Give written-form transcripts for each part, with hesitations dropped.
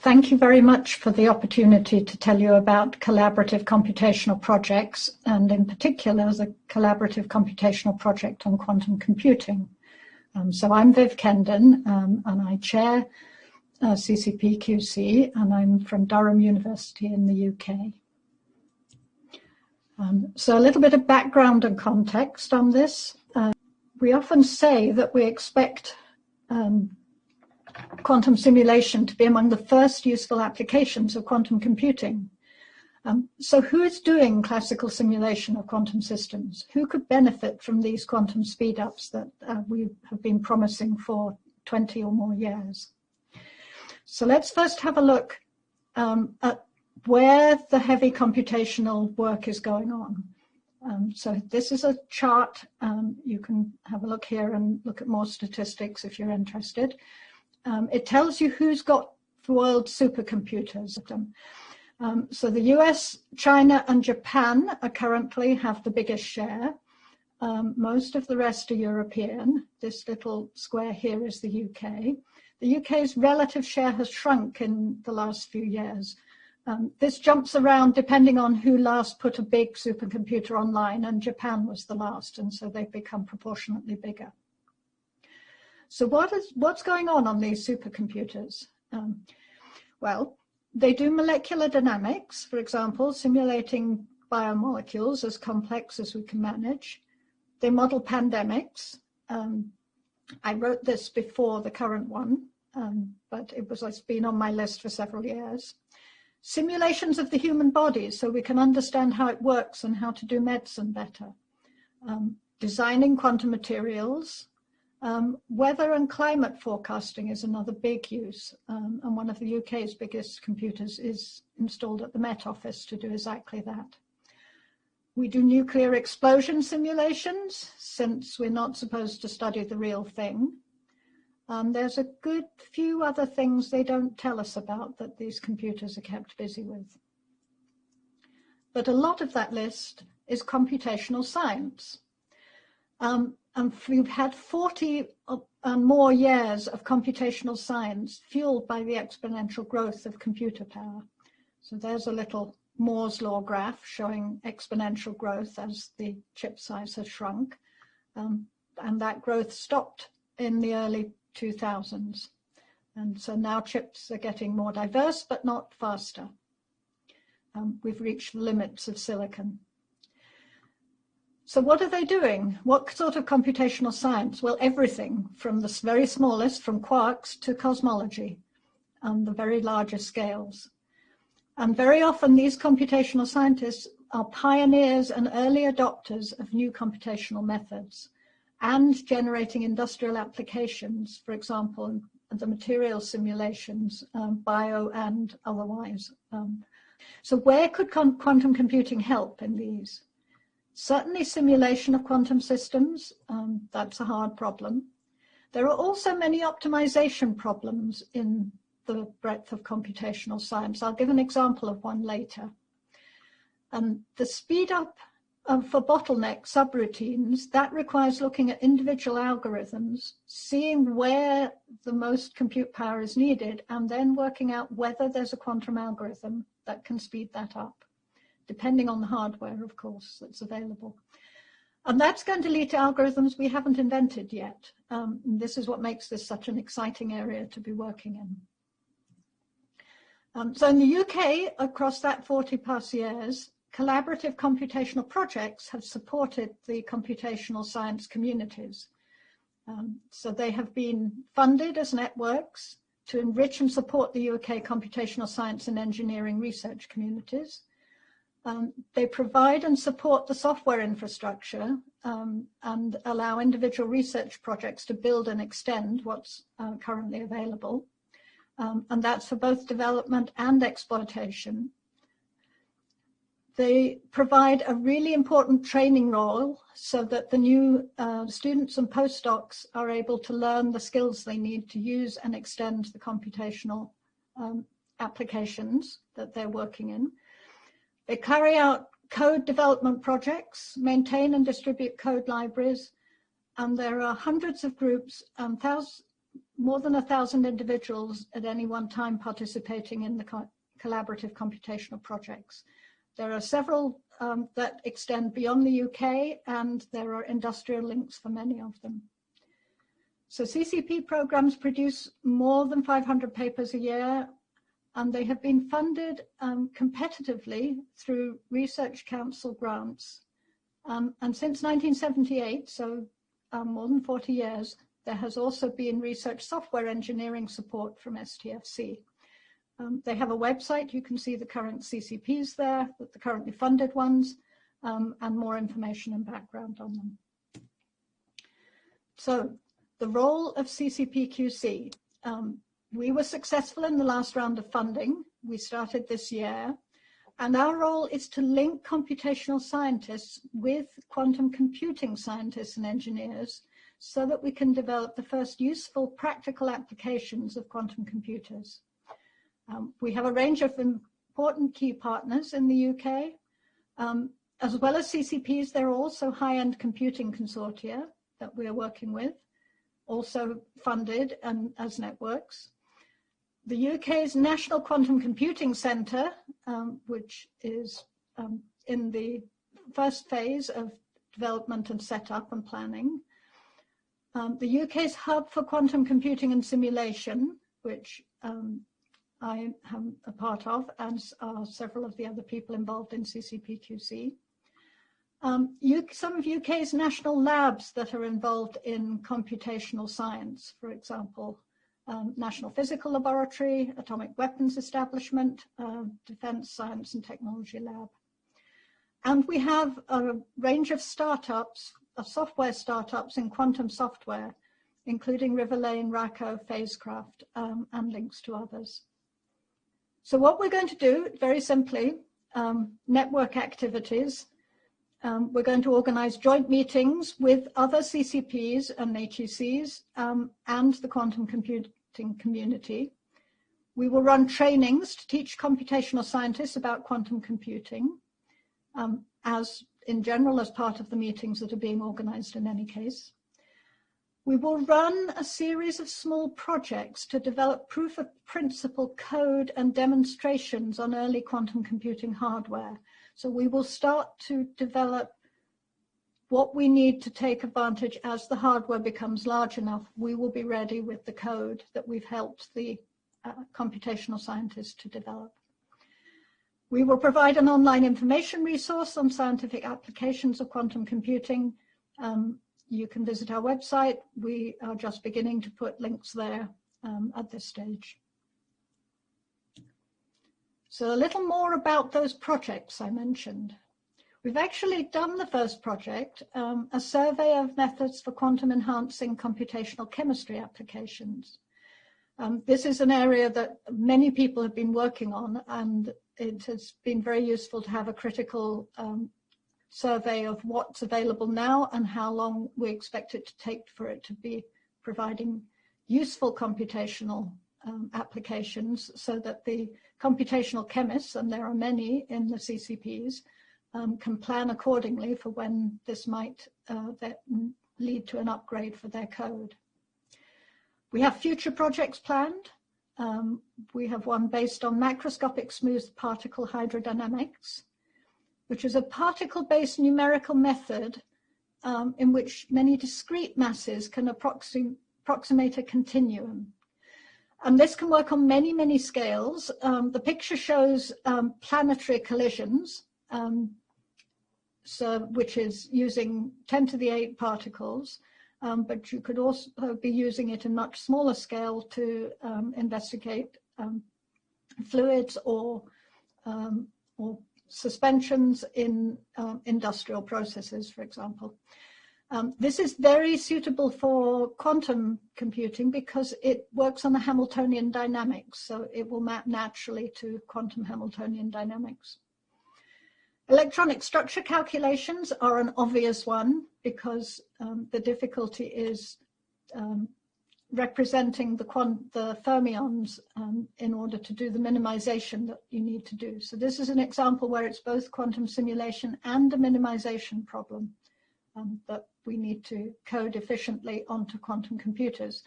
Thank you very much for the opportunity to tell you about collaborative computational projects, and in particular the collaborative computational project on quantum computing. So I'm Viv Kendon, and I chair CCP-QC, and I'm from Durham University in the UK. So a little bit of background and context on this. We often say that we expect quantum simulation to be among the first useful applications of quantum computing. So who is doing classical simulation of quantum systems? Who could benefit from these quantum speedups that we have been promising for 20 or more years? So let's first have a look at where the heavy computational work is going on. So this is a chart. You can have a look here and look at more statistics if you're interested. It tells you who's got the world's supercomputers. So the US, China, and Japan currently have the biggest share. Most of the rest are European. This little square here is the UK. The UK's relative share has shrunk in the last few years. This jumps around depending on who last put a big supercomputer online, and Japan was the last, and so they've become proportionately bigger. So what's going on these supercomputers? Well, they do molecular dynamics, for example, simulating biomolecules as complex as we can manage. They model pandemics. I wrote this before the current one, but it's been on my list for several years. Simulations of the human body, so we can understand how it works and how to do medicine better. Designing quantum materials. Weather and climate forecasting is another big use, and one of the UK's biggest computers is installed at the Met Office to do exactly that. We do nuclear explosion simulations, since we're not supposed to study the real thing. There's a good few other things they don't tell us about that these computers are kept busy with. But a lot of that list is computational science. And we've had 40 and more years of computational science fueled by the exponential growth of computer power. So there's a little Moore's law graph showing exponential growth as the chip size has shrunk. And that growth stopped in the early 2000s. And so now chips are getting more diverse, but not faster. We've reached the limits of silicon. So what are they doing? What sort of computational science? Well, everything from the very smallest, from quarks to cosmology, and the very largest scales. And very often these computational scientists are pioneers and early adopters of new computational methods and generating industrial applications, for example, the material simulations, bio and otherwise. So where could quantum computing help in these? Certainly simulation of quantum systems, that's a hard problem. There are also many optimization problems in the breadth of computational science. I'll give an example of one later. The speed up for bottleneck subroutines, that requires looking at individual algorithms, seeing where the most compute power is needed, and then working out whether there's a quantum algorithm that can speed that up, depending on the hardware, of course, that's available. And that's going to lead to algorithms we haven't invented yet. This is what makes this such an exciting area to be working in. So in the UK, across that 40 plus years, collaborative computational projects have supported the computational science communities. So they have been funded as networks to enrich and support the UK computational science and engineering research communities. They provide and support the software infrastructure and allow individual research projects to build and extend what's currently available. And that's for both development and exploitation. They provide a really important training role so that the new students and postdocs are able to learn the skills they need to use and extend the computational applications that they're working in. They carry out code development projects, maintain and distribute code libraries, and there are hundreds of groups and more than 1,000 individuals at any one time participating in the collaborative computational projects. There are several that extend beyond the UK, and there are industrial links for many of them. So CCP programs produce more than 500 papers a year, and they have been funded competitively through Research Council grants. And since 1978, so more than 40 years, there has also been research software engineering support from STFC. They have a website. You can see the current CCPs there, the currently funded ones, and more information and background on them. So the role of CCP-QC. We were successful in the last round of funding. We started this year. And our role is to link computational scientists with quantum computing scientists and engineers so that we can develop the first useful practical applications of quantum computers. We have a range of important key partners in the UK. As well as CCPs, there are also high-end computing consortia that we are working with, also funded as networks. The UK's National Quantum Computing Centre, which is in the first phase of development and setup and planning. The UK's Hub for Quantum Computing and Simulation, which I am a part of, as are several of the other people involved in CCP-QC. Some of UK's national labs that are involved in computational science, for example, National Physical Laboratory, Atomic Weapons Establishment, Defence Science and Technology Lab. And we have a range of startups, software startups in quantum software, including Riverlane, Racco, Phasecraft, and links to others. So what we're going to do, very simply, network activities. We're going to organize joint meetings with other CCPs and HECs and the quantum computing community. We will run trainings to teach computational scientists about quantum computing, as in general as part of the meetings that are being organized in any case. We will run a series of small projects to develop proof of principle code and demonstrations on early quantum computing hardware. So we will start to develop what we need to take advantage as the hardware becomes large enough. We will be ready with the code that we've helped the computational scientists to develop. We will provide an online information resource on scientific applications of quantum computing. You can visit our website. We are just beginning to put links there at this stage. So a little more about those projects I mentioned. We've actually done the first project, a survey of methods for quantum enhancing computational chemistry applications. This is an area that many people have been working on, and it has been very useful to have a critical survey of what's available now and how long we expect it to take for it to be providing useful computational applications so that the computational chemists, and there are many in the CCPs, can plan accordingly for when this might lead to an upgrade for their code. We have future projects planned. We have one based on macroscopic smooth particle hydrodynamics, which is a particle-based numerical method in which many discrete masses can approximate a continuum. And this can work on many, many scales. The picture shows planetary collisions, which is using 10 to the 8 particles, but you could also be using it in much smaller scale to investigate fluids or suspensions in industrial processes, for example. This is very suitable for quantum computing because it works on the Hamiltonian dynamics, so it will map naturally to quantum Hamiltonian dynamics. Electronic structure calculations are an obvious one because the difficulty is representing the fermions in order to do the minimization that you need to do. So this is an example where it's both quantum simulation and a minimization problem that we need to code efficiently onto quantum computers.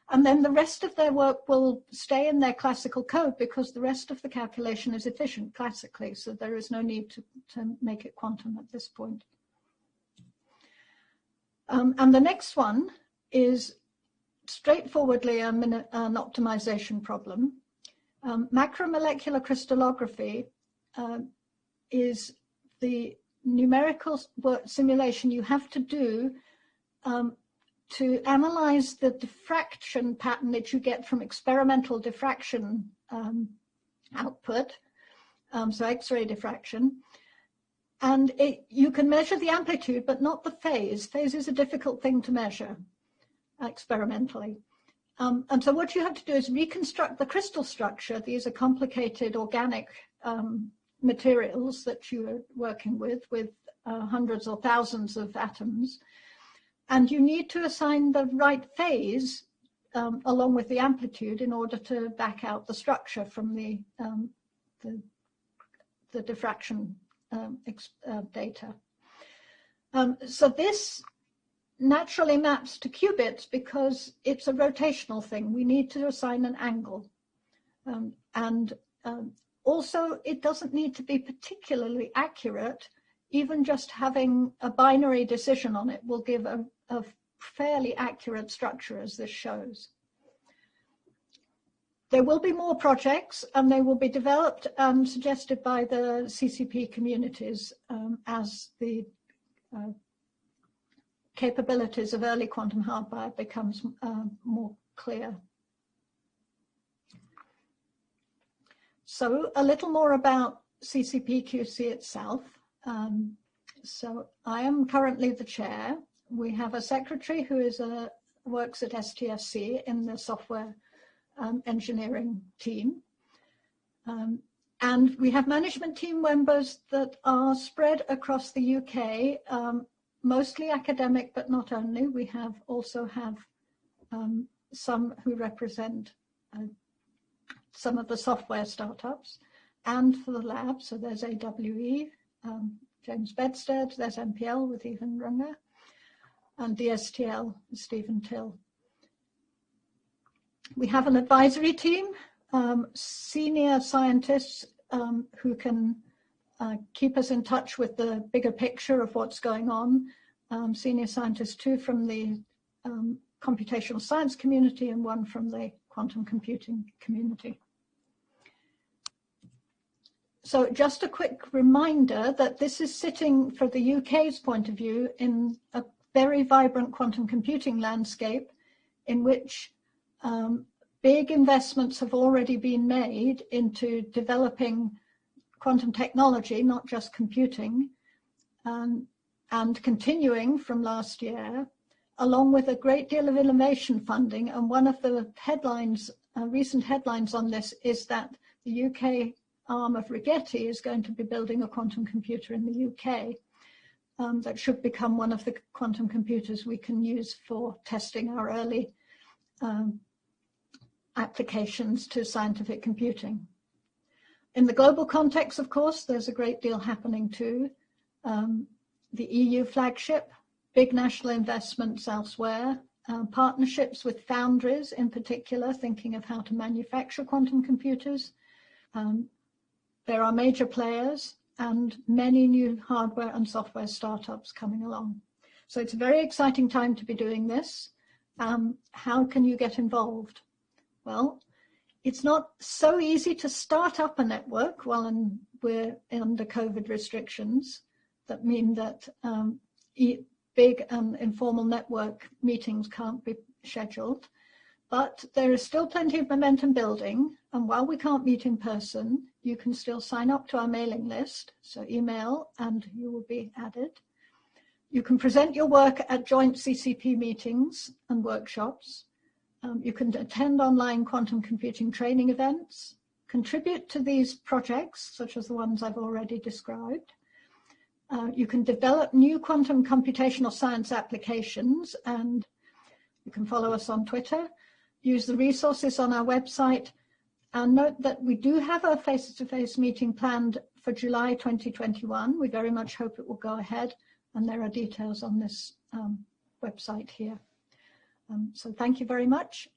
And then the rest of their work will stay in their classical code because the rest of the calculation is efficient classically, so there is no need to make it quantum at this point. And the next one is straightforwardly an optimization problem. Macromolecular crystallography is the numerical simulation you have to do to analyze the diffraction pattern that you get from experimental diffraction output, so X-ray diffraction. And you can measure the amplitude, but not the phase. Phase is a difficult thing to measure experimentally. And so what you have to do is reconstruct the crystal structure. These are complicated organic materials that you are working with hundreds or thousands of atoms. And you need to assign the right phase along with the amplitude in order to back out the structure from the diffraction data. So this naturally maps to qubits because it's a rotational thing. We need to assign an angle. Also, it doesn't need to be particularly accurate. Even just having a binary decision on it will give a fairly accurate structure, as this shows. There will be more projects, and they will be developed and suggested by the CCP communities as the capabilities of early quantum hardware becomes more clear. So a little more about CCP-QC itself. So I am currently the chair. We have a secretary who works at STSC in the software engineering team. And we have management team members that are spread across the UK, mostly academic, but not only. We also have some who represent some of the software startups and for the lab. So there's AWE, James Bedstead, there's MPL with Ivan Runger, and DSTL with Stephen Till. We have an advisory team, senior scientists who can keep us in touch with the bigger picture of what's going on. Senior scientists, 2 from the computational science community and 1 from the quantum computing community. So just a quick reminder that this is sitting, for the UK's point of view, in a very vibrant quantum computing landscape in which big investments have already been made into developing quantum technology, not just computing, and continuing from last year, along with a great deal of innovation funding. And one of the headlines, recent headlines on this, is that the UK arm of Rigetti is going to be building a quantum computer in the UK that should become one of the quantum computers we can use for testing our early applications to scientific computing. In the global context, of course, there's a great deal happening too. The EU flagship, big national investments elsewhere, partnerships with foundries in particular, thinking of how to manufacture quantum computers. There are major players and many new hardware and software startups coming along. So it's a very exciting time to be doing this. How can you get involved? Well, it's not so easy to start up a network while we're under COVID restrictions that mean that big and informal network meetings can't be scheduled. But there is still plenty of momentum building, and while we can't meet in person, you can still sign up to our mailing list, so email and you will be added. You can present your work at joint CCP meetings and workshops. You can attend online quantum computing training events, contribute to these projects, such as the ones I've already described. You can develop new quantum computational science applications, and you can follow us on Twitter, use the resources on our website, and note that we do have a face-to-face meeting planned for July 2021. We very much hope it will go ahead, and there are details on this website here. So thank you very much,